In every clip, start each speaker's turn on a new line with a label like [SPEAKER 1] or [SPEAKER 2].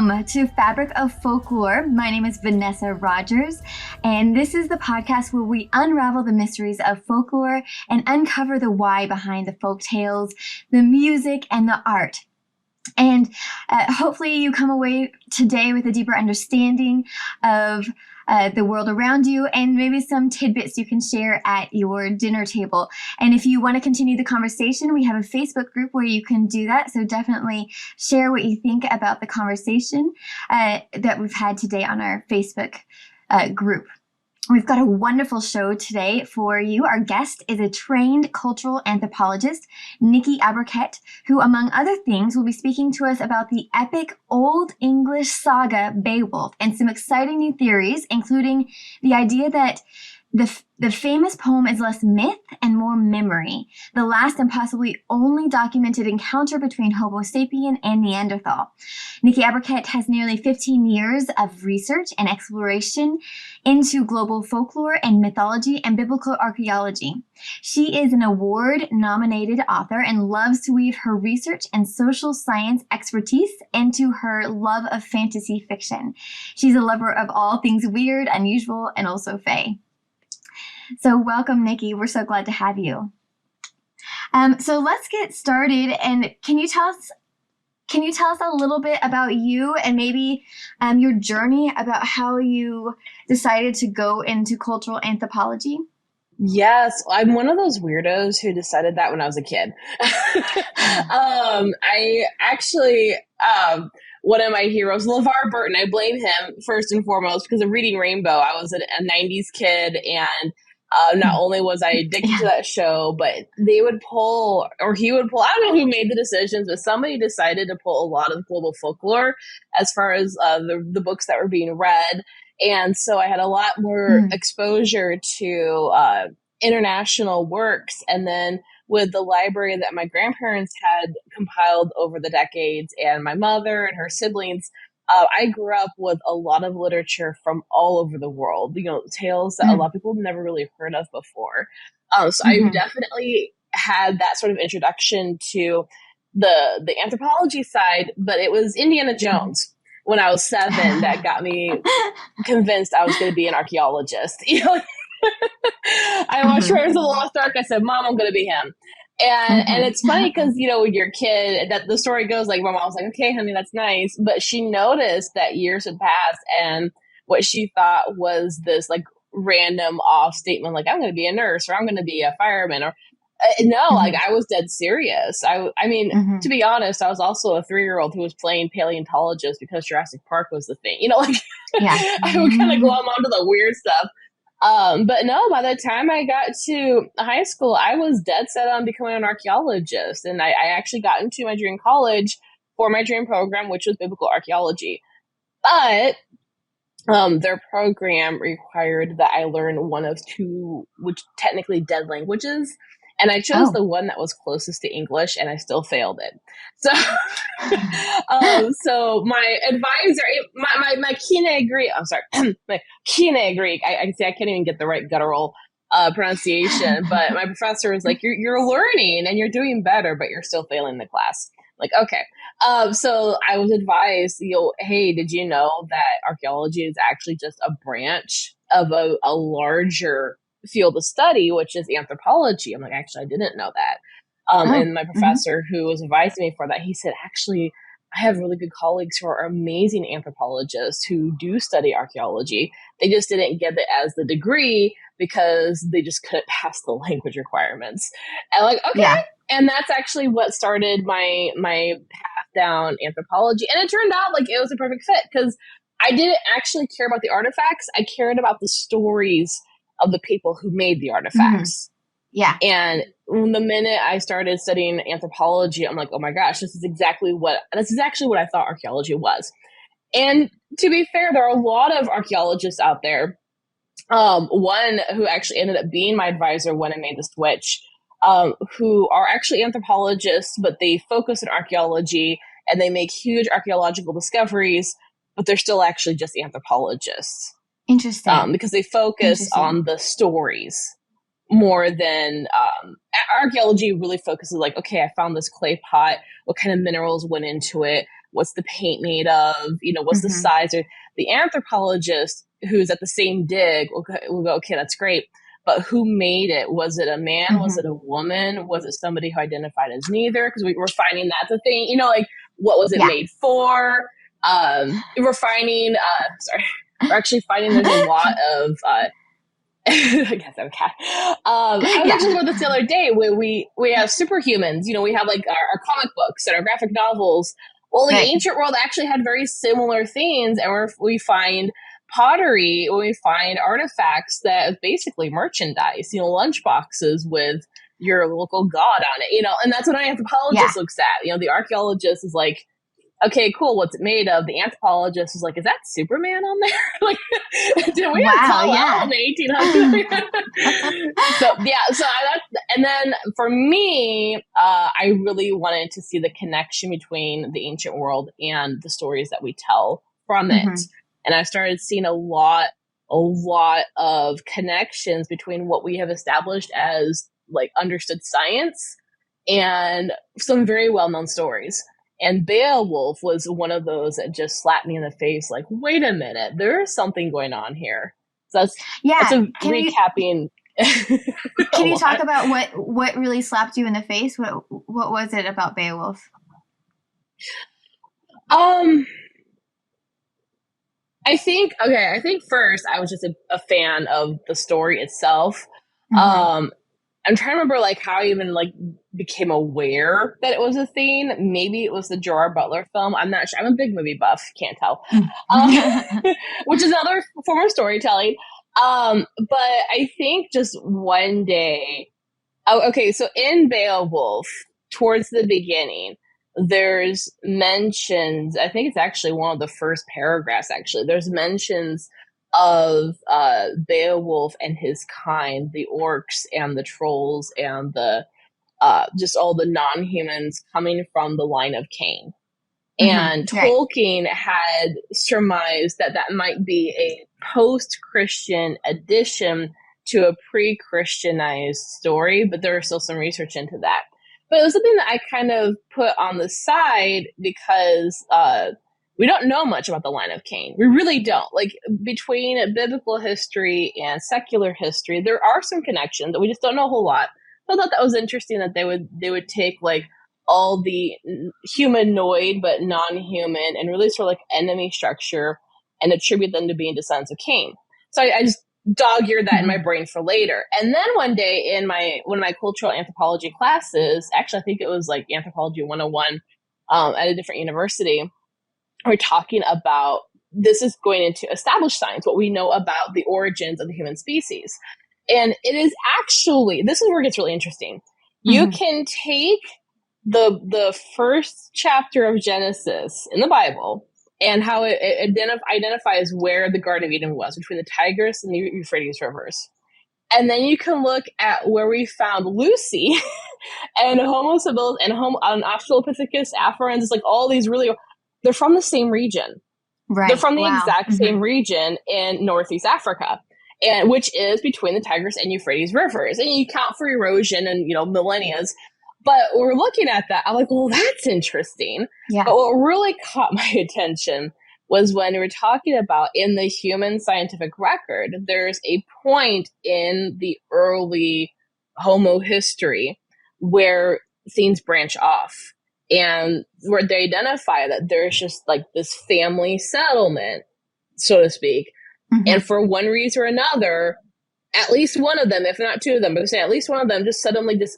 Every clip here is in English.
[SPEAKER 1] Welcome to Fabric of Folklore. My name is Vanessa Rogers, and this is the podcast where we unravel the mysteries of folklore and uncover the why behind the folk tales, the music, and the art. And hopefully you come away today with a deeper understanding of the world around you and maybe some tidbits you can share at your dinner table. And if you want to continue the conversation, we have a Facebook group where you can do that. So definitely share what you think about the conversation that we've had today on our Facebook group. We've got a wonderful show today for you. Our guest is a trained cultural anthropologist, Nikki Aberquette, who, among other things, will be speaking to us about the epic Old English saga Beowulf and some exciting new theories, including the idea that the famous poem is less myth and more memory, the last and possibly only documented encounter between Homo sapien and Neanderthal. Nikki Aberquette has nearly 15 years of research and exploration into global folklore and mythology and biblical archaeology. She is an award-nominated author and loves to weave her research and social science expertise into her love of fantasy fiction. She's a lover of all things weird, unusual, and also fae. So welcome, Nikki. We're so glad to have you. So let's get started. And can you tell us a little bit about you and maybe your journey about how you decided to go into cultural anthropology?
[SPEAKER 2] Yes, I'm one of those weirdos who decided that when I was a kid. I actually, one of my heroes, LeVar Burton, I blame him first and foremost because of Reading Rainbow. I was a 90s kid, and not only was I addicted to that show, but they would pull, or he would pull, I don't know who made the decisions, but somebody decided to pull a lot of global folklore as far as the books that were being read. And so I had a lot more exposure to international works. And then with the library that my grandparents had compiled over the decades and my mother and her siblings, I grew up with a lot of literature from all over the world, tales that a lot of people never really heard of before. So I definitely had that sort of introduction to the anthropology side, but it was Indiana Jones when I was 7 that got me convinced I was going to be an archaeologist. I watched Raiders of the Lost Ark. I said, Mom, I'm going to be him. And it's funny because, when you're a kid, that the story goes like, my mom was like, okay, honey, that's nice. But she noticed that years had passed and what she thought was this like random off statement, like I'm going to be a nurse or I'm going to be a fireman or like I was dead serious. I mean, to be honest, I was also a 3-year-old who was playing paleontologist because Jurassic Park was the thing, I would kind of glom onto the weird stuff. But no, by the time I got to high school, I was dead set on becoming an archaeologist. And I actually got into my dream college for my dream program, which was biblical archaeology. But their program required that I learn one of 2, which technically dead languages. And I chose the one that was closest to English, and I still failed it. So, so my advisor, my Kine Greek, I'm sorry, my Kine Greek, I can't even get the right guttural pronunciation, but my professor was like, you're learning and you're doing better, but you're still failing the class. Like, okay. So I was advised, hey, did you know that archaeology is actually just a branch of a larger field of study, which is anthropology? I'm like, actually, I didn't know that. And my professor who was advising me for that, he said, actually, I have really good colleagues who are amazing anthropologists who do study archaeology. They just didn't get it as the degree because they just couldn't pass the language requirements. And like, okay. Yeah. And that's actually what started my path down anthropology. And it turned out like it was a perfect fit because I didn't actually care about the artifacts. I cared about the stories of the people who made the artifacts.
[SPEAKER 1] Yeah.
[SPEAKER 2] And the minute I started studying anthropology, I'm like, oh my gosh, this is actually what I thought archaeology was. And to be fair, there are a lot of archaeologists out there. One who actually ended up being my advisor when I made the switch, who are actually anthropologists, but they focus on archaeology and they make huge archaeological discoveries, but they're still actually just anthropologists.
[SPEAKER 1] Interesting.
[SPEAKER 2] Because they focus on the stories more than archaeology really focuses like, okay, I found this clay pot. What kind of minerals went into it? what's the paint made of, what's the size, or the anthropologist who's at the same dig will go, okay, that's great. But who made it? Was it a man? Was it a woman? Was it somebody who identified as neither? Because we were finding that's a thing, like what was it made for? We're finding, we're actually finding there's a lot of, I guess I'm a cat. I was actually about this the other day where we have superhumans, we have like our comic books and our graphic novels. Well, the ancient world actually had very similar things, and we find pottery, we find artifacts that basically merchandise, lunch boxes with your local god on it, and that's what an anthropologist looks at. The archaeologist is like, okay, cool, what's it made of? The anthropologist is like, is that Superman on there? Like, did we have Kal El in the 1800s? And then for me, I really wanted to see the connection between the ancient world and the stories that we tell from it. And I started seeing a lot of connections between what we have established as like understood science and some very well-known stories. And Beowulf was one of those that just slapped me in the face, like, wait a minute, there is something going on here. So that's a recapping.
[SPEAKER 1] Can you talk about what really slapped you in the face? What was it about Beowulf?
[SPEAKER 2] I think first I was just a fan of the story itself. I'm trying to remember like how I even like became aware that it was a thing. Maybe it was the Gerard Butler film. I'm not sure. I'm a big movie buff. Can't tell. Which is another form of storytelling. But I think just one day. Oh, okay. So in Beowulf, towards the beginning, there's mentions. I think it's actually one of the first paragraphs. Actually, there's mentions of Beowulf and his kind, the orcs and the trolls and the just all the non-humans coming from the line of Cain. And Tolkien had surmised that might be a post-Christian addition to a pre-Christianized story, but there was still some research into that. But it was something that I kind of put on the side because we don't know much about the line of Cain. We really don't. Like, between biblical history and secular history, there are some connections that we just don't know a whole lot. So I thought that was interesting that they would take, like, all the humanoid but non-human and really sort of, like, enemy structure and attribute them to being descendants of Cain. So I just dog-eared that in my brain for later. And then one day in one of my cultural anthropology classes, actually I think it was, like, Anthropology 101 at a different university, we're talking about this is going into established science, what we know about the origins of the human species. And it is actually, this is where it gets really interesting. You can take the first chapter of Genesis in the Bible and how it identifies where the Garden of Eden was, between the Tigris and the Euphrates rivers. And then you can look at where we found Lucy and Homo habilis and Australopithecus afferens. It's like all these really... They're from the same region. Right. They're from the exact same region in Northeast Africa, and which is between the Tigris and Euphrates rivers. And you count for erosion and, millennia. But we're looking at that. I'm like, well, that's interesting. Yeah. But what really caught my attention was when we were talking about in the human scientific record, there's a point in the early Homo history where things branch off. And where they identify that there's just like this family settlement, so to speak. And for one reason or another, at least one of them, if not two of them, but say at least one of them just suddenly just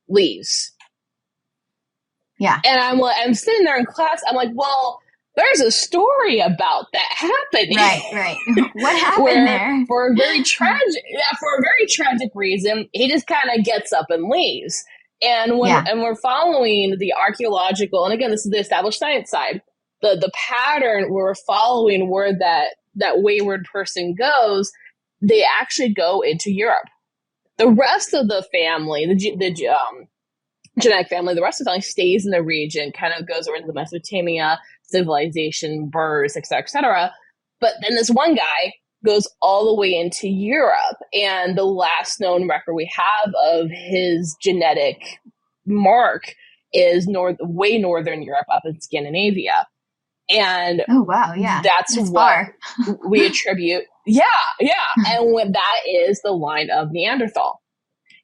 [SPEAKER 2] leaves. Yeah. And I'm sitting there in class. I'm like, well, there's a story about that happening.
[SPEAKER 1] Right. What happened there?
[SPEAKER 2] For a very tragic reason, he just kind of gets up and leaves. And we're following the archaeological, and again, this is the established science side, the pattern we're following where that wayward person goes, they actually go into Europe. The rest of the family, the genetic family, the rest of the family stays in the region, kind of goes over to the Mesopotamia, civilization, birds, et cetera, et cetera. But then this one guy goes all the way into Europe, and the last known record we have of his genetic mark is way northern Europe, up in Scandinavia. And
[SPEAKER 1] oh wow, yeah,
[SPEAKER 2] that's
[SPEAKER 1] it's
[SPEAKER 2] what
[SPEAKER 1] far.
[SPEAKER 2] we attribute. Yeah. And when that is the line of Neanderthal.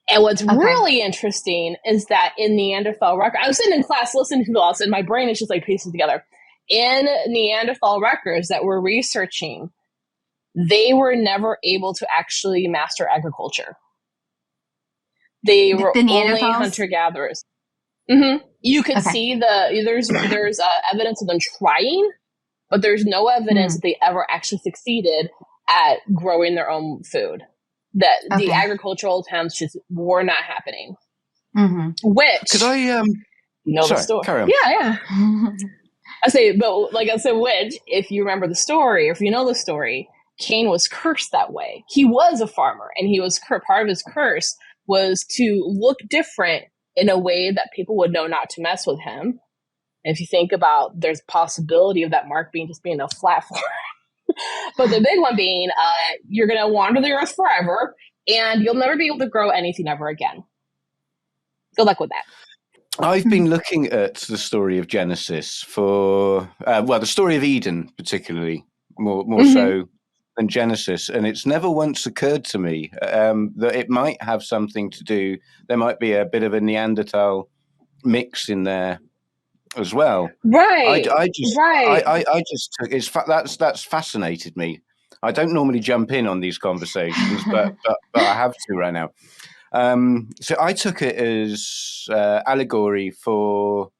[SPEAKER 2] And what's really interesting is that in Neanderthal record, I was sitting in class listening to this, and my brain is just like piecing together. In Neanderthal records that we're researching, they were never able to actually master agriculture. They were only hunter-gatherers. Mm-hmm. You could see there's evidence of them trying, but there's no evidence that they ever actually succeeded at growing their own food. That the agricultural attempts just were not happening. Mm-hmm. Which
[SPEAKER 3] could I
[SPEAKER 2] the story?
[SPEAKER 3] Carry on.
[SPEAKER 2] Yeah. I say, but like I said, which if you remember the story, or if you know the story, Cain was cursed that way. He was a farmer, and he was part of his curse was to look different in a way that people would know not to mess with him. And if you think about, there's possibility of that mark being a flat farm. But the big one being, you're going to wander the earth forever, and you'll never be able to grow anything ever again. Good luck with that.
[SPEAKER 3] I've been looking at the story of Genesis for, the story of Eden particularly, more so than Genesis, and it's never once occurred to me that it might have something to do, there might be a bit of a Neanderthal mix in there as well.
[SPEAKER 2] Right.
[SPEAKER 3] I just took that's fascinated me. I don't normally jump in on these conversations, but I have to right now. So I took it as allegory for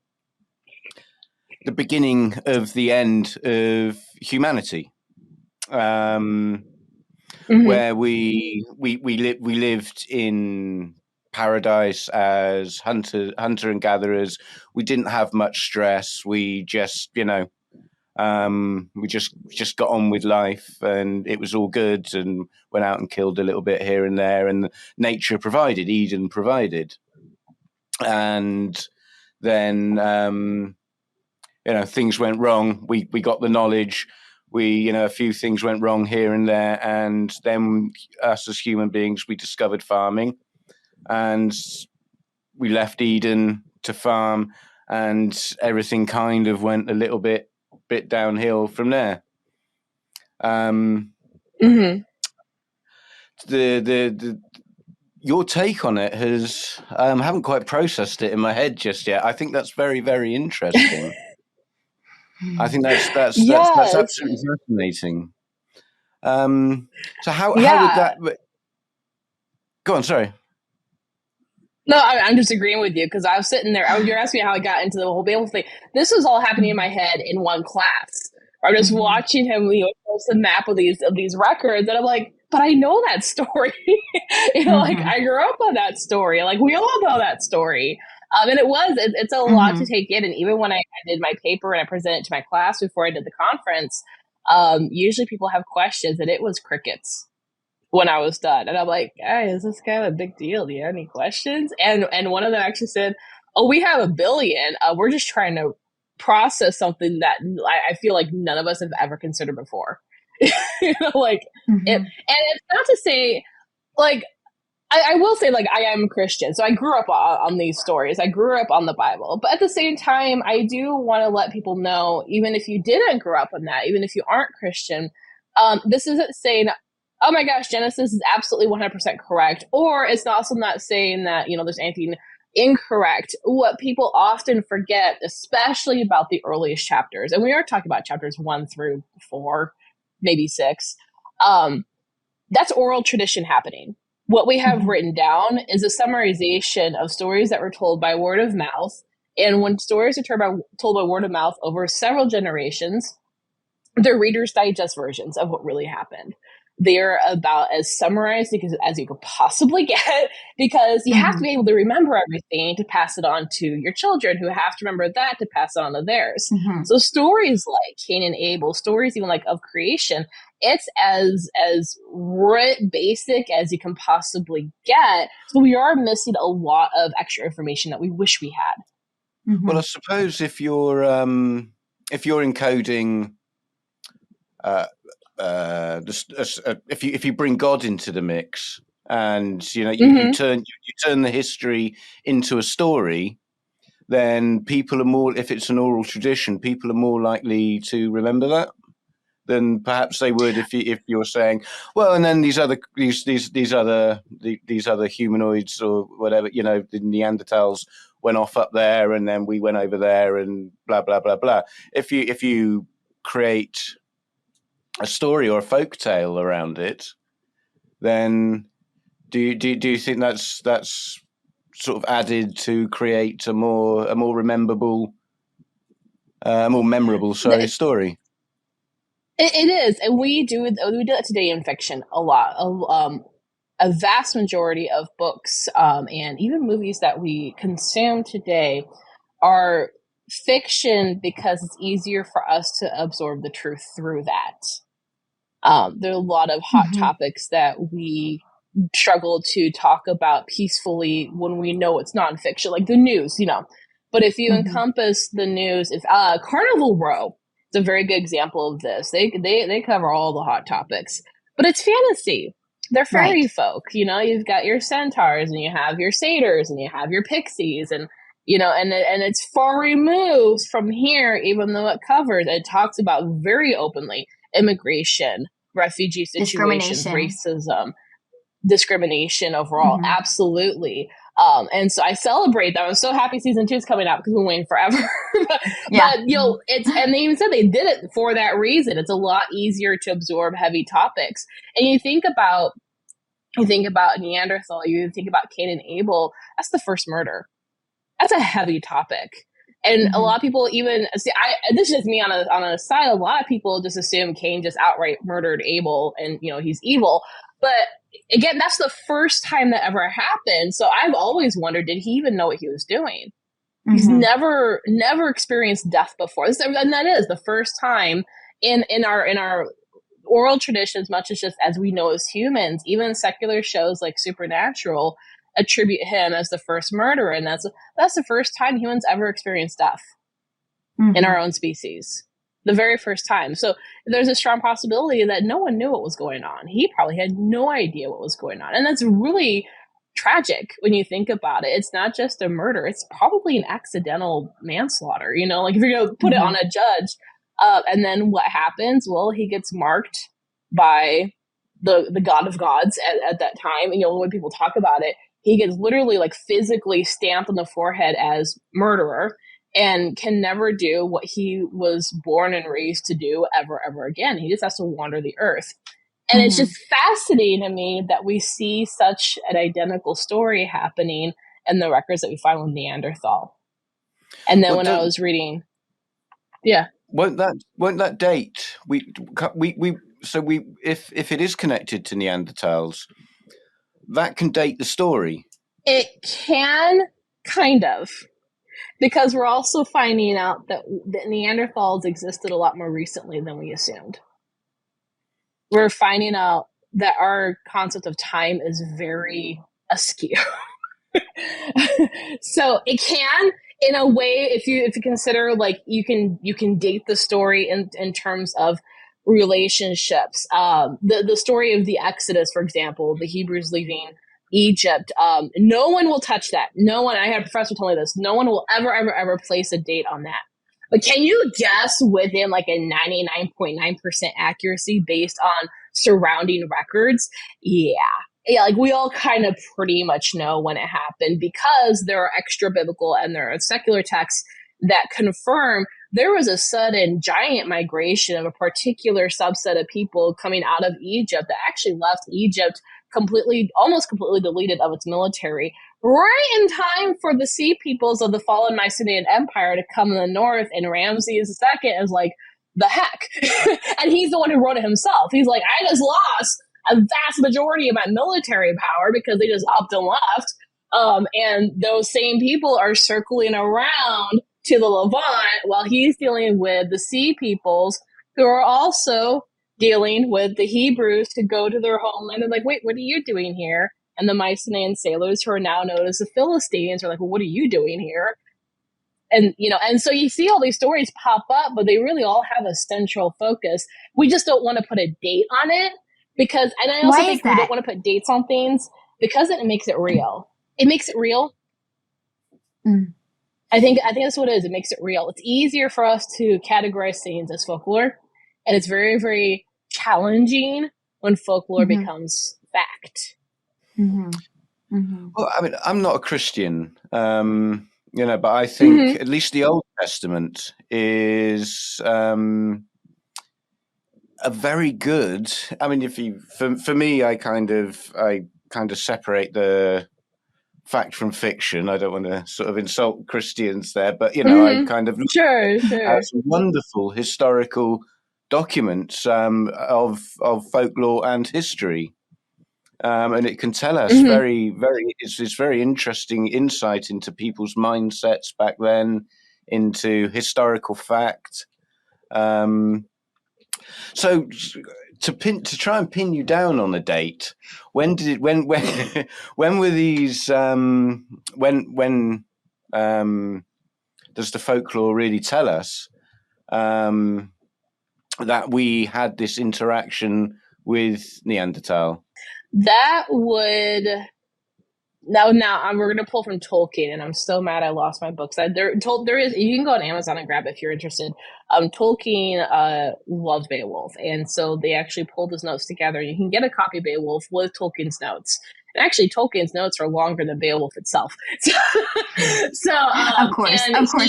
[SPEAKER 3] the beginning of the end of humanity, where we lived in paradise as hunter and gatherers. We didn't have much stress. We just got on with life, and it was all good, and went out and killed a little bit here and there, and nature provided, Eden provided. And then things went wrong. We got the knowledge. A few things went wrong here and there, and then us as human beings, we discovered farming. And we left Eden to farm, and everything kind of went a little bit downhill from there. Your take on it has I haven't quite processed it in my head just yet. I think that's very, very interesting. I think that's absolutely fascinating. So how would that? Go on, sorry.
[SPEAKER 2] No, I'm just agreeing with you, because I was sitting there. You're asking me how I got into the whole Beowulf thing. This was all happening in my head in one class. I'm just watching him. Post a map of these records, and I'm like, but I know that story. Like I grew up on that story. Like we all know that story. And it's a lot to take in. And even when I did my paper and I presented it to my class before I did the conference, usually people have questions, and it was crickets when I was done. And I'm like, hey, is this kind of a big deal? Do you have any questions? And one of them actually said, oh, we have 1 billion. We're just trying to process something that I feel like none of us have ever considered before. And it's not to say, like, I will say, like, I am Christian, so I grew up on these stories. I grew up on the Bible. But at the same time, I do want to let people know, even if you didn't grow up on that, even if you aren't Christian, this isn't saying, oh my gosh, Genesis is absolutely 100% correct. Or it's also not saying that, there's anything incorrect. What people often forget, especially about the earliest chapters, and we are talking about chapters 1 through 4, maybe 6, that's oral tradition happening. What we have written down is a summarization of stories that were told by word of mouth. And when stories are told by word of mouth over several generations, they're Reader's Digest versions of what really happened. They're about as summarized as you could possibly get, because you have to be able to remember everything to pass it on to your children, who have to remember that to pass it on to theirs. So stories like Cain and Abel, stories even like of creation, it's as basic as you can possibly get. So we are missing a lot of extra information that we wish we had.
[SPEAKER 3] Well, I suppose if you're encoding if you bring God into the mix, and you turn the history into a story, then people are more, if it's an oral tradition, people are more likely to remember that than perhaps they would if you're saying, well, and then these other humanoids or whatever, you know, the Neanderthals went off up there, and then we went over there, and blah blah blah blah. If you create a story or a folk tale around it, then do you think that's sort of added to create a more memorable story?
[SPEAKER 2] It is, and we do that today in fiction a lot. A vast majority of books and even movies that we consume today are fiction because it's easier for us to absorb the truth through that. There are a lot of hot topics that we struggle to talk about peacefully when we know it's nonfiction, like the news, you know. But if you encompass the news, if Carnival Row, it's a very good example of this. They cover all the hot topics, but it's fantasy. They're fairy folk, you know. You've got your centaurs, and you have your satyrs, and you have your pixies, and you know, and it's far removed from here, even though it talks about very openly immigration, refugee situations, racism, discrimination overall. Absolutely. And so I celebrate that. I'm so happy season 2 is coming out because we've been waiting forever. But you know, and they even said they did it for that reason. It's a lot easier to absorb heavy topics. And you think about Neanderthal, you think about Cain and Abel, that's the first murder. That's a heavy topic. And a lot of people even see, this is just me on a side, a lot of people just assume Cain just outright murdered Abel and, you know, he's evil. But again, that's the first time that ever happened. So I've always wondered, did he even know what he was doing? He's never experienced death before. And that is the first time in our oral tradition, as much as we know as humans. Even secular shows like Supernatural attribute him as the first murderer, and that's the first time humans ever experienced death in our own species. The very first time. So there's a strong possibility that no one knew what was going on. He probably had no idea what was going on. And that's really tragic when you think about it. It's not just a murder. It's probably an accidental manslaughter. You know, like if you're going to put it on a judge, and then what happens? Well, he gets marked by the god of gods at that time. And, you know, when people talk about it, he gets literally like physically stamped on the forehead as murderer, and can never do what he was born and raised to do ever again. He just has to wander the earth. And it's just fascinating to me that we see such an identical story happening in the records that we find with Neanderthal. And then when I was reading,
[SPEAKER 3] won't that date if it is connected to Neanderthals, that can date the story?
[SPEAKER 2] It can, kind of. Because we're also finding out that Neanderthals existed a lot more recently than we assumed. We're finding out that our concept of time is very askew. So it can, in a way, if you consider, like, you can date the story in terms of relationships. The story of the Exodus, for example, the Hebrews leaving Egypt, no one will touch that. No one, I had a professor tell me this, no one will ever place a date on that. But can you guess within like a 99.9% accuracy based on surrounding records? Yeah, like we all kind of pretty much know when it happened, because there are extra biblical and there are secular texts that confirm there was a sudden giant migration of a particular subset of people coming out of Egypt that actually left Egypt almost completely deleted of its military, right in time for the sea peoples of the fallen Mycenaean Empire to come in the north. And Ramses II is like, the heck? And he's the one who wrote it himself. He's like, I just lost a vast majority of my military power because they just upped and left. And those same people are circling around to the Levant while he's dealing with the sea peoples who are also dealing with the Hebrews to go to their homeland. And like, wait, what are you doing here? And the Mycenaean sailors, who are now known as the Philistines, are like, well, what are you doing here? And, you know, and so you see all these stories pop up, but they really all have a central focus. We just don't want to put a date on it because, and I also think we don't want to put dates on things because it makes it real. It makes it real. And I think that's what it is. It makes it real. It's easier for us to categorize things as folklore, and it's very, very challenging when folklore becomes fact.
[SPEAKER 3] Well, I mean, I'm not a Christian, but I think at least the Old Testament is a very good. I mean, for me, I kind of separate the fact from fiction. I don't want to sort of insult Christians there, but I kind of
[SPEAKER 2] sure.
[SPEAKER 3] Some wonderful historical documents of folklore and history. And it can tell us it's very interesting insight into people's mindsets back then, into historical fact. So to try and pin you down on a date, when were these when does the folklore really tell us that we had this interaction with Neanderthal?
[SPEAKER 2] That would now we're gonna pull from Tolkien, and I'm so mad I lost my books. There is, you can go on Amazon and grab it if you're interested. Tolkien loved Beowulf, and so they actually pulled his notes together. You can get a copy of Beowulf with Tolkien's notes. And actually, Tolkien's notes are longer than Beowulf itself. So
[SPEAKER 1] of course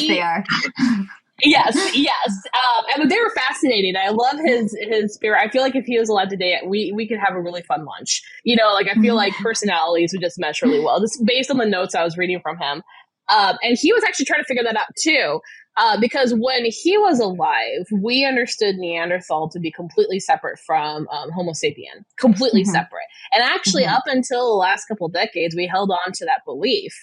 [SPEAKER 1] they are.
[SPEAKER 2] Yes. And they were fascinating. I love his spirit. I feel like if he was allowed today, we could have a really fun lunch. I feel like personalities would just mesh really well. Just based on the notes I was reading from him. And he was actually trying to figure that out too. Because when he was alive, we understood Neanderthal to be completely separate from Homo sapien, completely separate. And actually, up until the last couple of decades, we held on to that belief.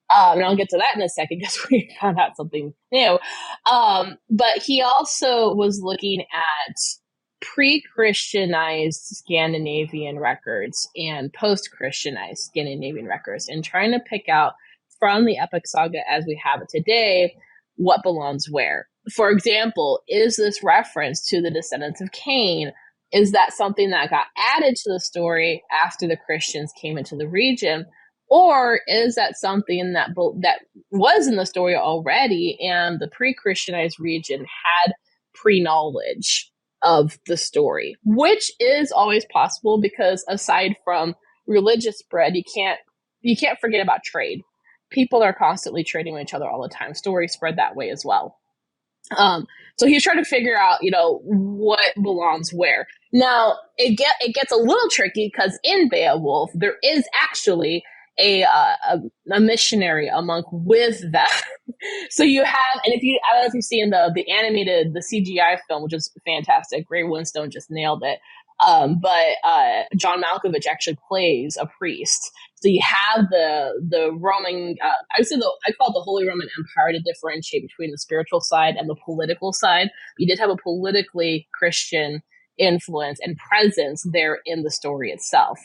[SPEAKER 2] And I'll get to that in a second because we found out something new. But he also was looking at pre-Christianized Scandinavian records and post-Christianized Scandinavian records and trying to pick out from the epic saga as we have it today what belongs where. For example, is this reference to the descendants of Cain? Is that something that got added to the story after the Christians came into the region? Or is that something that was in the story already and the pre-Christianized region had pre-knowledge of the story? Which is always possible because aside from religious spread, you can't forget about trade. People are constantly trading with each other all the time. Stories spread that way as well. So he's trying to figure out, what belongs where. Now, it gets a little tricky because in Beowulf, there is actually a missionary, a monk with that. So you have, and I don't know if you've seen the animated, the CGI film, which is fantastic. Ray Winstone just nailed it. But John Malkovich actually plays a priest. So you have the Roman, I call it the Holy Roman Empire to differentiate between the spiritual side and the political side. You did have a politically Christian influence and presence there in the story itself.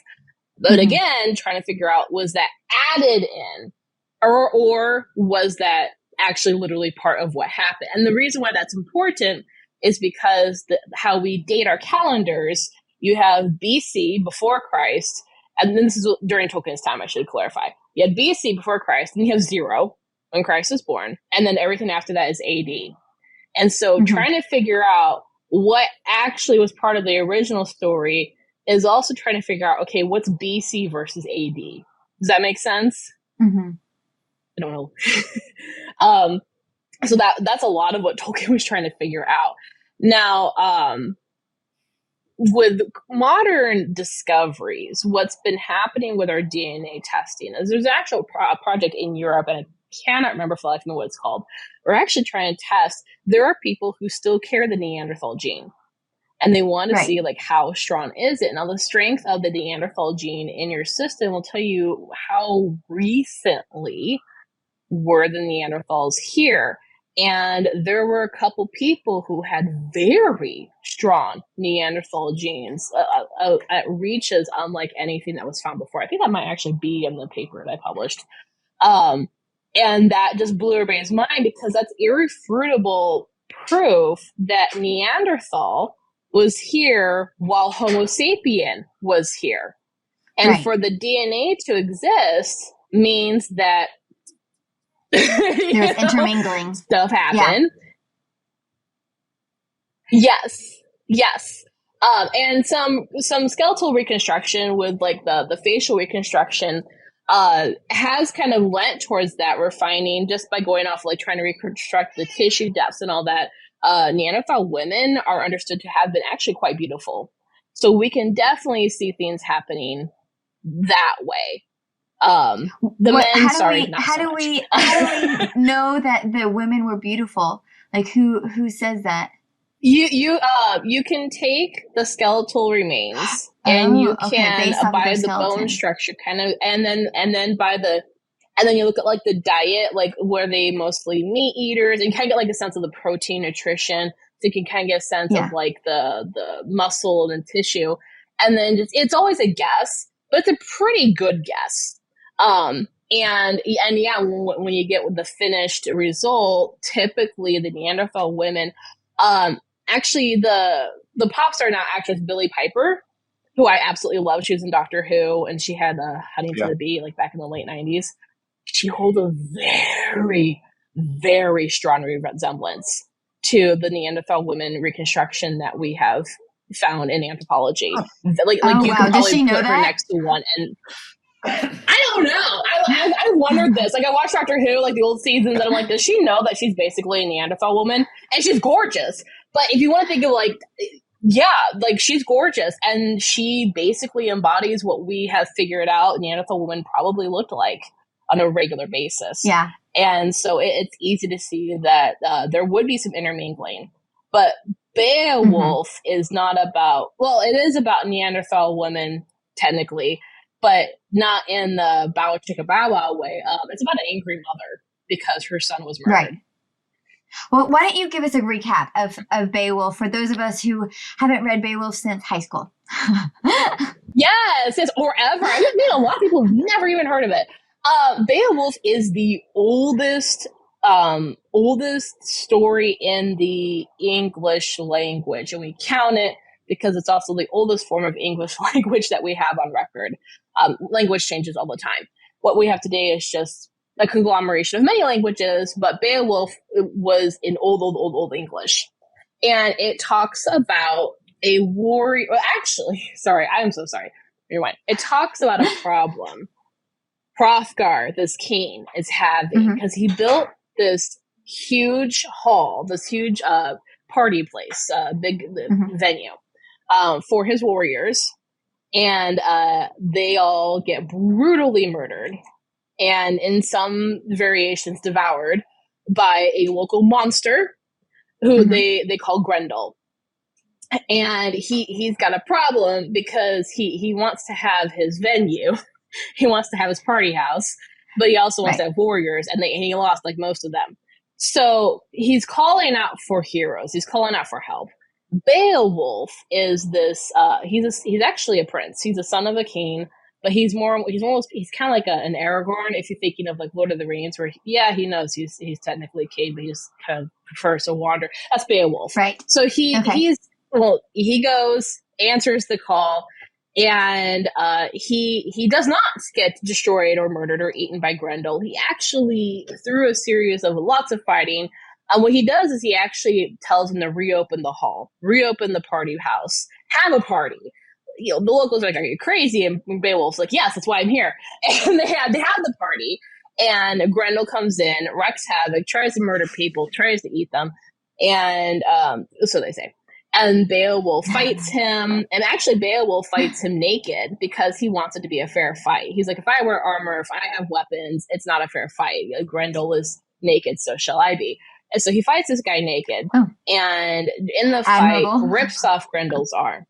[SPEAKER 2] But again, trying to figure out, was that added in or was that actually literally part of what happened? And the reason why that's important is because how we date our calendars, you have BC, before Christ, and then this is during Tolkien's time, I should clarify. You had BC, before Christ, and you have 0 when Christ was born, and then everything after that is AD. And so trying to figure out what actually was part of the original story is also trying to figure out, okay, what's BC versus AD? Does that make sense? I don't know. So that's a lot of what Tolkien was trying to figure out. Now, with modern discoveries, what's been happening with our DNA testing is there's an actual project in Europe, and I cannot remember for the life of me what it's called. We're actually trying to test. There are people who still carry the Neanderthal gene. And they want to see how strong is it. Now, the strength of the Neanderthal gene in your system will tell you how recently were the Neanderthals here. And there were a couple people who had very strong Neanderthal genes at reaches unlike anything that was found before. I think that might actually be in the paper that I published. And that just blew everybody's mind because that's irrefutable proof that Neanderthal was here while Homo sapien was here. And for the DNA to exist means that
[SPEAKER 1] There's intermingling.
[SPEAKER 2] Stuff happened. Yes. And some skeletal reconstruction with like the facial reconstruction has kind of lent towards that refining just by going off like trying to reconstruct the tissue depths and all that. Neanderthal women are understood to have been actually quite beautiful. So we can definitely see things happening that way.
[SPEAKER 1] How do we know that the women were beautiful? Like who says that?
[SPEAKER 2] You can take the skeletal remains and you can by the bone structure kind of and then you look at like the diet, like were they mostly meat eaters, and you kind of get like a sense of the protein nutrition, so you can kind of get a sense of like the muscle and tissue, and then it's always a guess, but it's a pretty good guess. And yeah, when you get the finished result, typically the Neanderthal women, actually the pop star now actress Billie Piper, who I absolutely love. She was in Doctor Who, and she had Honey to the Bee like back in the late 90s. She holds a very, very strong resemblance to the Neanderthal women reconstruction that we have found in anthropology. You can probably put her next to one, and I don't know. I wondered this. Like, I watched Doctor Who, like the old seasons, and I'm like, does she know that she's basically a Neanderthal woman? And she's gorgeous. But if you want to think of like, yeah, like she's gorgeous, and she basically embodies what we have figured out Neanderthal women probably looked like on a regular basis.
[SPEAKER 1] Yeah.
[SPEAKER 2] And so it's easy to see that there would be some intermingling. But Beowulf is not about, well, it is about Neanderthal women, technically, but not in the bow chicka bow wow way. It's about an angry mother because her son was murdered.
[SPEAKER 1] Right. Well, why don't you give us a recap of Beowulf for those of us who haven't read Beowulf since high school?
[SPEAKER 2] Yes, or ever. I mean, a lot of people have never even heard of it. Beowulf is the oldest story in the English language, and we count it because it's also the oldest form of English language that we have on record. Language changes all the time. What we have today is just a conglomeration of many languages, but Beowulf was in old English. And it talks about a warrior. Well, actually, sorry, I am so sorry. Rewind. It talks about a problem Hrothgar, this Cain, is having because he built this huge hall, this huge party place, big venue for his warriors. And they all get brutally murdered, and in some variations devoured by a local monster who they call Grendel. And he's got a problem because he wants to have his venue. He wants to have his party house, but he also wants to have warriors, and he lost like most of them. So he's calling out for heroes. He's calling out for help. Beowulf is this. He's actually a prince. He's a son of a king, but he's kind of like an Aragorn. If you're thinking of like Lord of the Rings, where he knows he's technically a king, but he just kind of prefers to wander. That's Beowulf,
[SPEAKER 1] right?
[SPEAKER 2] So he goes, answers the call, and he does not get destroyed or murdered or eaten by Grendel. He actually, through a series of lots of fighting, what he does is he actually tells him to reopen the hall, reopen the party house, have a party. You know, the locals are like, "Are you crazy?" And Beowulf's like, "Yes, that's why I'm here." And they have the party, and Grendel comes in, wreaks havoc, tries to murder people, tries to eat them, and so they say. And Beowulf fights him, and actually Beowulf fights him naked because he wants it to be a fair fight. He's like, if I wear armor, if I have weapons, it's not a fair fight. Grendel is naked, so shall I be. And so he fights this guy naked, and in the fight, rips off Grendel's arm.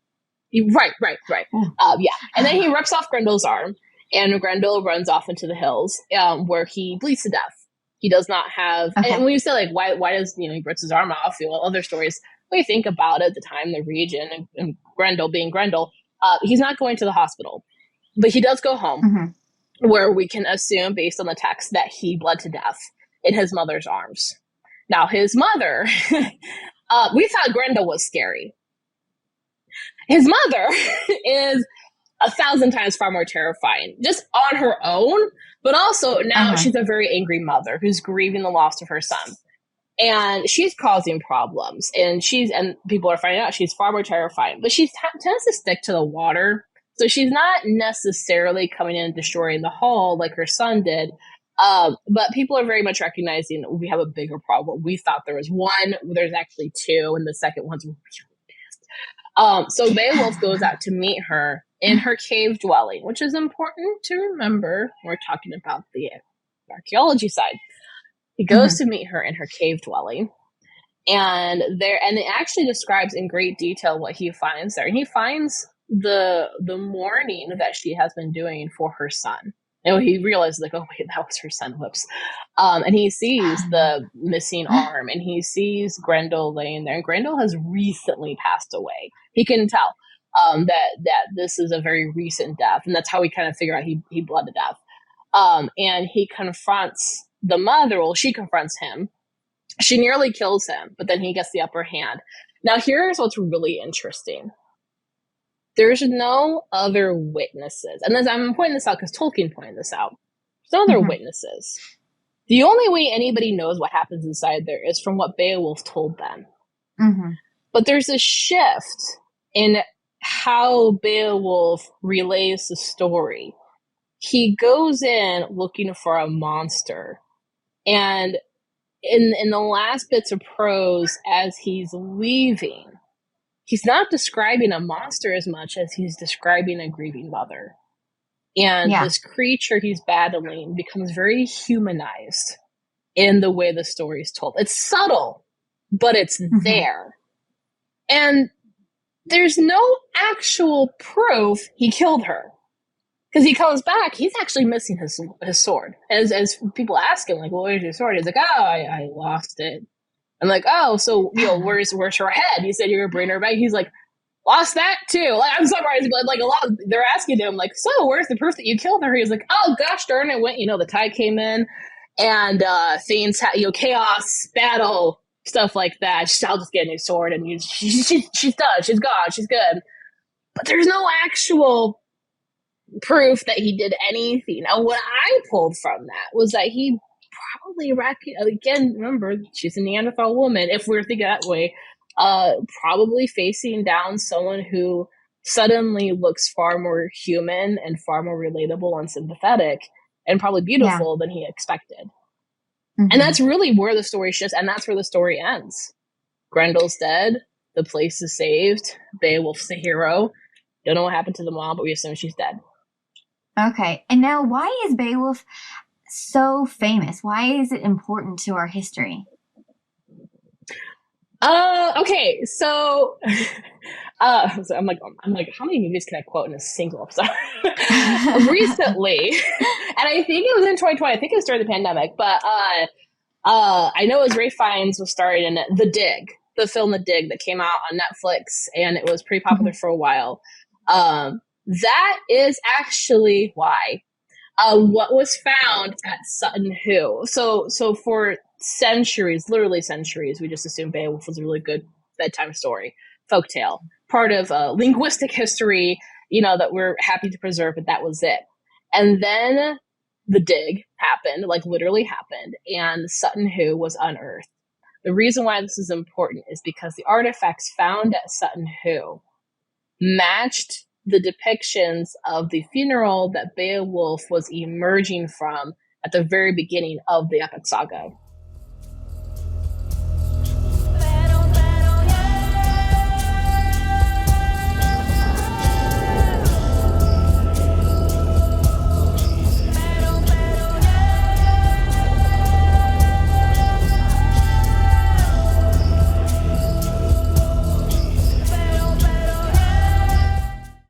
[SPEAKER 2] Right. Yeah. And then he rips off Grendel's arm, and Grendel runs off into the hills, where he bleeds to death. He does not have, and when you say like, why does, he rips his arm off, other stories, when you think about it, the time, the region, and Grendel being Grendel, he's not going to the hospital, but he does go home, where we can assume, based on the text, that he bled to death in his mother's arms. Now, his mother, we thought Grendel was scary. His mother is 1,000 times far more terrifying, just on her own. But also now she's a very angry mother who's grieving the loss of her son. And she's causing problems, and people are finding out she's far more terrifying. But she tends to stick to the water, so she's not necessarily coming in and destroying the hull like her son did. But people are very much recognizing that we have a bigger problem. We thought there was one, there's actually two, and the second one's really bad. So Beowulf goes out to meet her in her cave dwelling, which is important to remember when we're talking about the archaeology side. He goes to meet her in her cave dwelling, and it actually describes in great detail what he finds there. And he finds the mourning that she has been doing for her son. And he realizes, like, oh wait, that was her son. Whoops. And he sees the missing arm, and he sees Grendel laying there. And Grendel has recently passed away. He can tell that this is a very recent death, and that's how we kind of figure out he bled to death. And he confronts the mother. Well, she confronts him. She nearly kills him, but then he gets the upper hand. Now, here's what's really interesting. There's no other witnesses. And I'm pointing this out because Tolkien pointed this out. There's no other witnesses. The only way anybody knows what happens inside there is from what Beowulf told them. But there's a shift in how Beowulf relays the story. He goes in looking for a monster. And in the last bits of prose, as he's leaving, he's not describing a monster as much as he's describing a grieving mother. And this creature he's battling becomes very humanized in the way the story is told. It's subtle, but it's there. And there's no actual proof he killed her. Because he comes back, he's actually missing his sword. As people ask him, like, well, where's your sword? He's like, oh, I lost it. I'm like, oh, so, where's her head? You said you were bringing her back. He's like, lost that too. Like, I'm surprised, but like they're asking him, like, so where's the proof that you killed her? He's like, oh, gosh darn it, the tide came in, and things had, chaos, battle, stuff like that. I'll just get a new sword, and she's done, she's gone, she's good. But there's no actual proof that he did anything. Now, what I pulled from that was that he probably, again, remember, she's a Neanderthal woman, if we're thinking that way, probably facing down someone who suddenly looks far more human and far more relatable and sympathetic and probably beautiful than he expected. And that's really where the story shifts, and that's where the story ends. Grendel's dead, the place is saved, Beowulf's the hero. Don't know what happened to the mom, but we assume she's dead.
[SPEAKER 1] Okay, and now why is Beowulf so famous? Why is it important to our history?
[SPEAKER 2] Okay, so I'm like, how many movies can I quote in a single episode? Recently, and I think it was in 2020. I think it was during the pandemic, but I know it was Ray Fiennes was starring in it. The film The Dig that came out on Netflix, and it was pretty popular for a while. That is actually why. What was found at Sutton Hoo. So for centuries, literally centuries, we just assumed Beowulf was a really good bedtime story, folktale, part of linguistic history, that we're happy to preserve, but that was it. And then the dig happened, like literally happened, and Sutton Hoo was unearthed. The reason why this is important is because the artifacts found at Sutton Hoo matched the depictions of the funeral that Beowulf was emerging from at the very beginning of the epic saga.